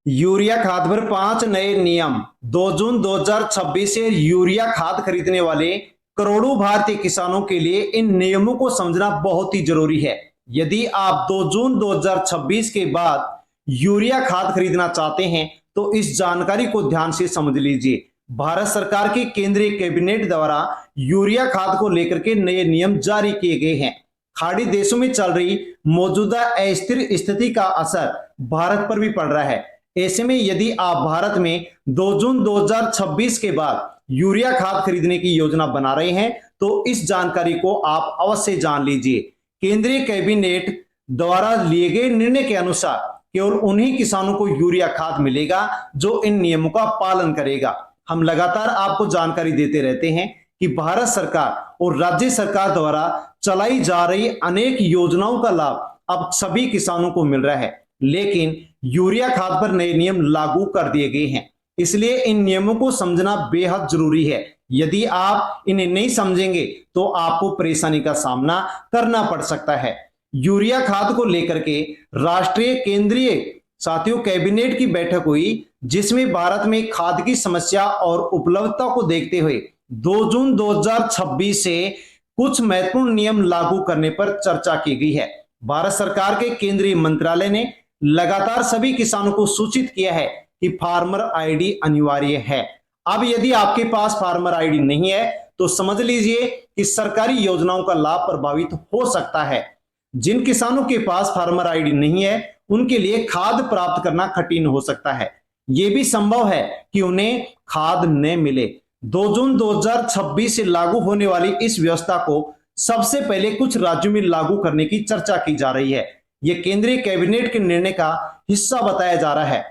Urea खाद पर 5 नए नियम। 2 जून 2026 से यूरिया खाद खरीदने वाले करोड़ों भारतीय किसानों के लिए इन नियमों को समझना बहुत ही जरूरी है। यदि आप 2 जून 2026 के बाद यूरिया खाद खरीदना चाहते हैं तो इस जानकारी को ध्यान से समझ लीजिए। भारत सरकार की केंद्रीय कैबिनेट द्वारा यूरिया खाद को लेकर के नए नियम जारी किए गए हैं। खाड़ी देशों में चल रही मौजूदा अस्थिर स्थिति का असर भारत पर भी पड़ रहा है। ऐसे में यदि आप भारत में 2 जून 2026 के बाद यूरिया खाद खरीदने की योजना बना रहे हैं तो इस जानकारी को आप अवश्य जान लीजिए। केंद्रीय कैबिनेट द्वारा लिए गए निर्णय के अनुसार केवल उन्हीं किसानों को यूरिया खाद मिलेगा जो इन नियमों का पालन करेगा। हम लगातार आपको जानकारी देते रहते हैं कि भारत सरकार और राज्य सरकार द्वारा चलाई जा रही अनेक योजनाओं का लाभ अब सभी किसानों को मिल रहा है, लेकिन यूरिया खाद पर नए नियम लागू कर दिए गए हैं। इसलिए इन नियमों को समझना बेहद जरूरी है। यदि आप इन्हें नहीं समझेंगे तो आपको परेशानी का सामना करना पड़ सकता है। यूरिया खाद को लेकर के राष्ट्रीय केंद्रीय साथियों कैबिनेट की बैठक हुई, जिसमें भारत में खाद की समस्या और उपलब्धता को देखते हुए 2 जून 2026 से कुछ महत्वपूर्ण नियम लागू करने पर चर्चा की गई है। भारत सरकार के केंद्रीय मंत्रालय ने लगातार सभी किसानों को सूचित किया है कि फार्मर आईडी अनिवार्य है। अब यदि आपके पास फार्मर आईडी नहीं है तो समझ लीजिए कि सरकारी योजनाओं का लाभ प्रभावित हो सकता है। जिन किसानों के पास फार्मर आईडी नहीं है उनके लिए खाद प्राप्त करना कठिन हो सकता है। यह भी संभव है कि उन्हें खाद न मिले। 2 जून 2026 से लागू होने वाली इस व्यवस्था को सबसे पहले कुछ राज्यों में लागू करने की चर्चा की जा रही है। यह केंद्रीय कैबिनेट के निर्णय का हिस्सा बताया जा रहा है।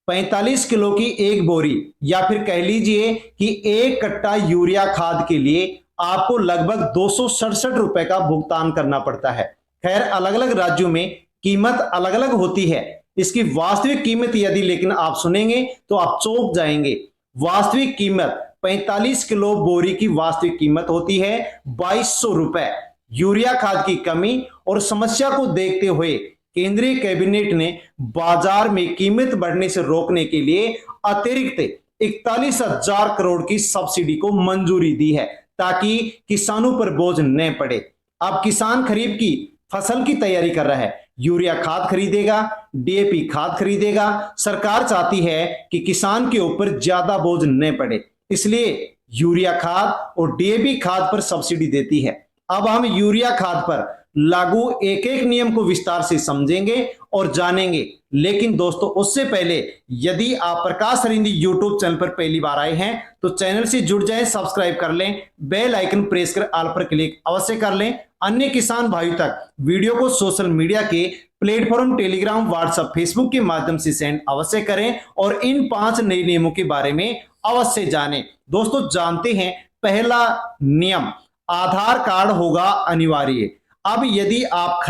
45 किलो की एक बोरी या फिर कह लीजिए कि एक कट्टा यूरिया खाद के लिए आपको लगभग 267 रुपए का भुगतान करना पड़ता है। खैर, अलग अलग राज्यों में कीमत अलग अलग होती है। इसकी वास्तविक कीमत यदि लेकिन आप सुनेंगे तो आप चौंक जाएंगे। वास्तविक कीमत 45 किलो बोरी की वास्तविक कीमत होती है 2200 रुपए। यूरिया खाद की कमी और समस्या को देखते हुए केंद्रीय कैबिनेट ने बाजार में कीमत बढ़ने से रोकने के लिए अतिरिक्त 41,000 करोड़ की सब्सिडी को मंजूरी दी है ताकि किसानों पर बोझ न पड़े। अब किसान खरीफ की फसल की तैयारी कर रहा है, यूरिया खाद खरीदेगा, डीएपी खाद खरीदेगा। सरकार चाहती है कि किसान के ऊपर ज्यादा बोझ न पड़े, इसलिए यूरिया खाद और डीएपी खाद पर सब्सिडी देती है। अब हम यूरिया खाद पर लागू एक एक नियम को विस्तार से समझेंगे और जानेंगे। लेकिन दोस्तों, उससे पहले यदि आप प्रकाश सरिंदी यूट्यूब चैनल पर पहली बार आए हैं तो चैनल से जुड़ जाएं, सब्सक्राइब कर लें, बेल आइकन प्रेस कर ऑल पर क्लिक अवश्य कर लें। अन्य किसान भाइयों तक वीडियो को सोशल मीडिया के प्लेटफॉर्म टेलीग्राम, व्हाट्सएप, फेसबुक के माध्यम से सेंड अवश्य करें और इन 5 नए नियमों के बारे में अवश्य जानें। दोस्तों, जानते हैं पहला नियम, आधार कार्ड होगा अनिवार्य। अब यदि आप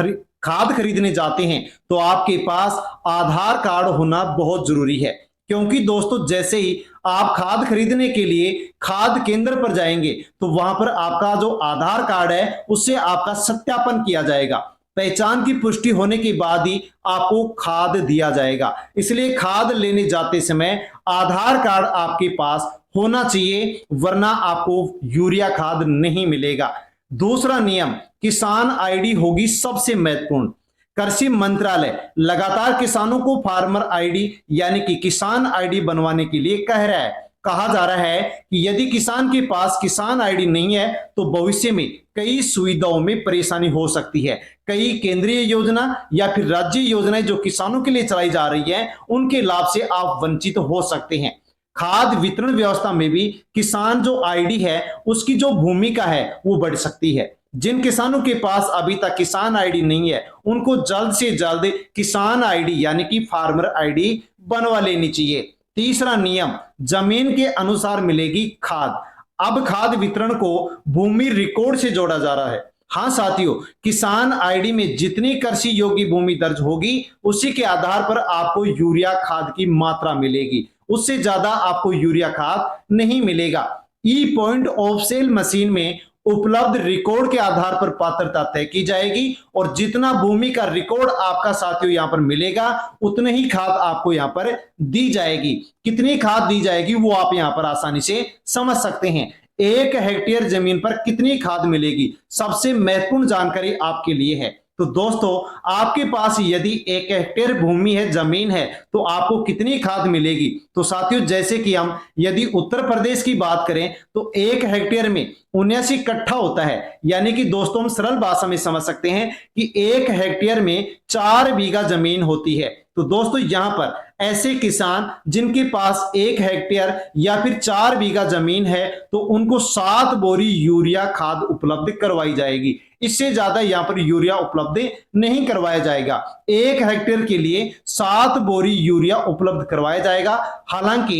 खाद खरीदने जाते हैं तो आपके पास आधार कार्ड होना बहुत जरूरी है, क्योंकि दोस्तों जैसे ही आप खाद खरीदने के लिए खाद केंद्र पर जाएंगे तो वहां पर आपका जो आधार कार्ड है उससे आपका सत्यापन किया जाएगा। पहचान की पुष्टि होने के बाद ही आपको खाद दिया जाएगा। इसलिए खाद लेने जाते समय आधार कार्ड आपके पास होना चाहिए, वरना आपको यूरिया खाद नहीं मिलेगा। दूसरा नियम, किसान आईडी होगी सबसे महत्वपूर्ण। कृषि मंत्रालय लगातार किसानों को फार्मर आईडी यानी कि किसान आईडी बनवाने के लिए कह रहा है। कहा जा रहा है कि यदि किसान के पास किसान आईडी नहीं है तो भविष्य में कई सुविधाओं में परेशानी हो सकती है। कई केंद्रीय योजना या फिर राज्य योजनाएं जो किसानों के लिए चलाई जा रही है उनके लाभ से आप वंचित हो सकते हैं। खाद वितरण व्यवस्था में भी किसान जो आईडी है उसकी जो भूमिका है वो बढ़ सकती है। जिन किसानों के पास अभी तक किसान आईडी नहीं है उनको जल्द से जल्द किसान आईडी यानी कि फार्मर आईडी बनवा लेनी चाहिए। तीसरा नियम, जमीन के अनुसार मिलेगी खाद। अब खाद वितरण को भूमि रिकॉर्ड से जोड़ा जा रहा है। हाँ साथियों, किसान आईडी में जितनी कृषि योग्य भूमि दर्ज होगी उसी के आधार पर आपको यूरिया खाद की मात्रा मिलेगी, उससे ज्यादा आपको यूरिया खाद नहीं मिलेगा। E point of sale machine में उपलब्ध रिकॉर्ड के आधार पर पात्रता तय की जाएगी और जितना भूमि का रिकॉर्ड आपका साथियों यहां पर मिलेगा उतनी ही खाद आपको यहां पर दी जाएगी। कितनी खाद दी जाएगी वो आप यहां पर आसानी से समझ सकते हैं। 1 हेक्टेयर जमीन पर कितनी खाद मिलेगी, सबसे महत्वपूर्ण जानकारी आपके लिए है। तो दोस्तों आपके पास यदि 1 हेक्टेयर भूमि है, जमीन है, तो आपको कितनी खाद मिलेगी। तो साथियों जैसे कि हम यदि उत्तर प्रदेश की बात करें तो 1 हेक्टेयर में 79 कट्ठा होता है। यानी कि दोस्तों हम सरल भाषा में समझ सकते हैं कि 1 हेक्टेयर में 4 बीघा जमीन होती है। तो दोस्तों यहां पर ऐसे किसान जिनके पास 1 हेक्टेयर या फिर 4 बीघा जमीन है तो उनको 7 बोरी यूरिया खाद उपलब्ध करवाई जाएगी। इससे ज्यादा यहां पर यूरिया उपलब्ध नहीं करवाया जाएगा। 1 हेक्टेयर के लिए 7 बोरी यूरिया उपलब्ध करवाया जाएगा। हालांकि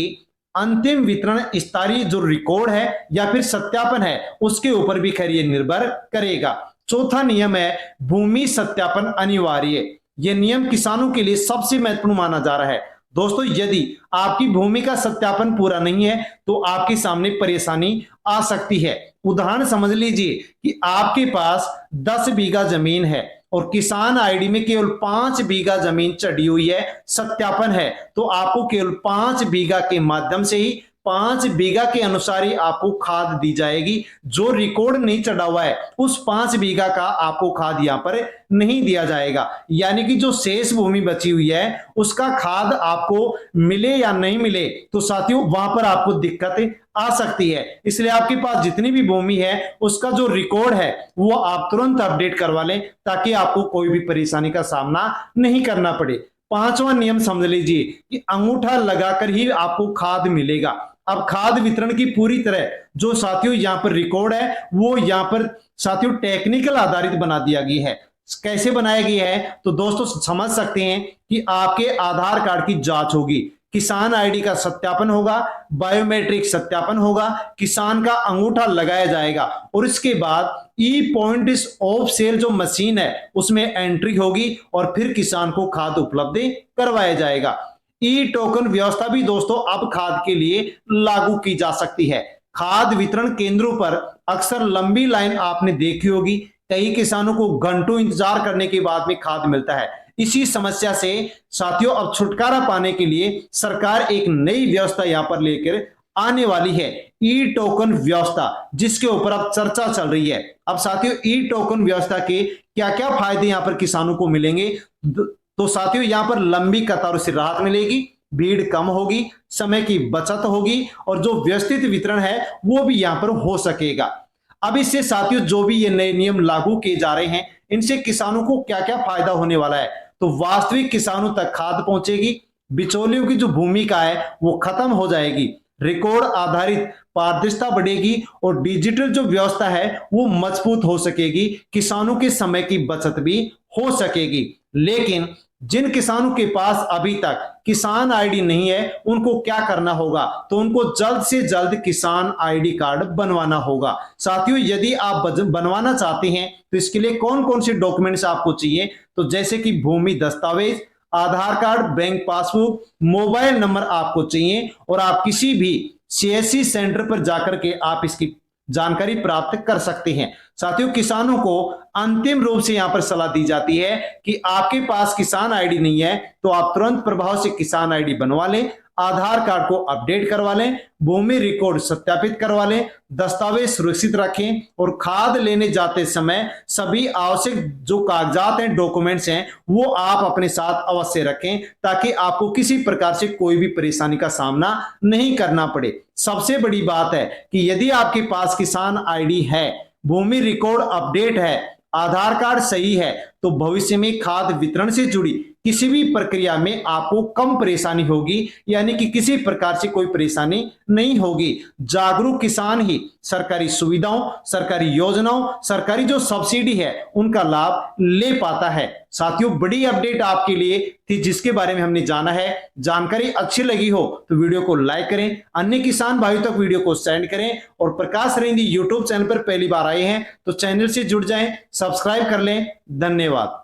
अंतिम वितरण स्तरीय जो रिकॉर्ड है या फिर सत्यापन है उसके ऊपर भी खैर ये निर्भर करेगा। चौथा नियम है भूमि सत्यापन अनिवार्य। यह नियम किसानों के लिए सबसे महत्वपूर्ण माना जा रहा है। दोस्तों यदि आपकी भूमि का सत्यापन पूरा नहीं है तो आपके सामने परेशानी आ सकती है। उदाहरण समझ लीजिए कि आपके पास 10 बीघा जमीन है और किसान आईडी में केवल 5 बीघा जमीन चढ़ी हुई है, सत्यापन है, तो आपको केवल 5 बीघा के माध्यम से ही 5 बीघा के अनुसार ही आपको खाद दी जाएगी। जो रिकॉर्ड नहीं चढ़ा हुआ है उस 5 बीघा का आपको खाद यहां पर नहीं दिया जाएगा। यानी कि जो शेष भूमि बची हुई है उसका खाद आपको मिले या नहीं मिले तो साथियों वहां पर आपको दिक्कत आ सकती है। इसलिए आपके पास जितनी भी भूमि है उसका जो रिकॉर्ड है वो आप तुरंत अपडेट करवा लें ताकि आपको कोई भी परेशानी का सामना नहीं करना पड़े। 5वां नियम समझ लीजिए कि अंगूठा लगाकर ही आपको खाद मिलेगा। अब खाद वितरण की पूरी तरह जो साथियों यहां पर रिकॉर्ड है वो यहां पर साथियों टेक्निकल आधारित बना दिया गया है। कैसे बनाया गया है तो दोस्तों समझ सकते हैं कि आपके आधार कार्ड की जांच होगी, किसान आईडी का सत्यापन होगा, बायोमेट्रिक सत्यापन होगा, किसान का अंगूठा लगाया जाएगा और इसके बाद ई पॉइंट ऑफ सेल जो मशीन है उसमें एंट्री होगी और फिर किसान को खाद उपलब्ध करवाया जाएगा। ई टोकन व्यवस्था भी दोस्तों अब खाद के लिए लागू की जा सकती है। खाद वितरण केंद्रों पर अक्सर लंबी लाइन आपने देखी होगी, कई किसानों को घंटों इंतजार करने के बाद में खाद मिलता है। इसी समस्या से साथियों अब छुटकारा पाने के लिए सरकार एक नई व्यवस्था यहां पर लेकर आने वाली है, ई टोकन व्यवस्था, जिसके ऊपर अब चर्चा चल रही है। अब साथियों ई टोकन व्यवस्था के क्या क्या फायदे यहां पर किसानों को मिलेंगे तो साथियों यहां पर लंबी कतारों से राहत मिलेगी, भीड़ कम होगी, समय की बचत होगी और जो व्यवस्थित वितरण है वो भी यहां पर हो सकेगा। अब इससे साथियों जो भी ये नए नियम लागू किए जा रहे हैं इनसे किसानों को क्या क्या फायदा होने वाला है तो वास्तविक किसानों तक खाद पहुंचेगी, बिचौलियों की जो भूमिका है वो खत्म हो जाएगी, रिकॉर्ड आधारित पारदर्शिता बढ़ेगी और डिजिटल जो व्यवस्था है वो मजबूत हो सकेगी, किसानों के समय की बचत भी हो सकेगी। लेकिन जिन किसानों के पास अभी तक किसान आईडी नहीं है उनको क्या करना होगा तो उनको जल्द से जल्द किसान आईडी कार्ड बनवाना होगा। साथियों यदि आप बनवाना चाहते हैं तो इसके लिए कौन कौन से डॉक्यूमेंट्स आपको चाहिए तो जैसे कि भूमि दस्तावेज, Aadhaar card, bank passbook, mobile number आपको चाहिए और आप किसी भी सीएससी सेंटर पर जाकर के आप इसकी जानकारी प्राप्त कर सकते हैं। साथियों किसानों को अंतिम रूप से यहां पर सलाह दी जाती है कि आपके पास किसान आईडी नहीं है तो आप तुरंत प्रभाव से किसान आईडी बनवा लें, आधार कार्ड को अपडेट करवा लें, भूमि रिकॉर्ड सत्यापित करवा लें, दस्तावेज सुरक्षित रखें और खाद लेने जाते समय सभी आवश्यक जो कागजात हैं, डॉक्यूमेंट्स हैं वो आप अपने साथ अवश्य रखें ताकि आपको किसी प्रकार से कोई भी परेशानी का सामना नहीं करना पड़े। सबसे बड़ी बात है कि यदि आपके पास किसान आईडी है, भूमि रिकॉर्ड अपडेट है, आधार कार्ड सही है तो भविष्य में खाद वितरण से जुड़ी किसी भी प्रक्रिया में आपको कम परेशानी होगी, यानी कि किसी प्रकार से कोई परेशानी नहीं होगी। जागरूक किसान ही सरकारी सुविधाओं, सरकारी योजनाओं, सरकारी जो सब्सिडी है उनका लाभ ले पाता है। साथियों बड़ी अपडेट आपके लिए थी जिसके बारे में हमने जाना है। जानकारी अच्छी लगी हो तो वीडियो को लाइक करें, अन्य किसान भाइयों तक वीडियो को सेंड करें और प्रकाश रेंदी यूट्यूब चैनल पर पहली बार आए हैं तो चैनल से जुड़ जाएं, सब्सक्राइब कर लें। धन्यवाद।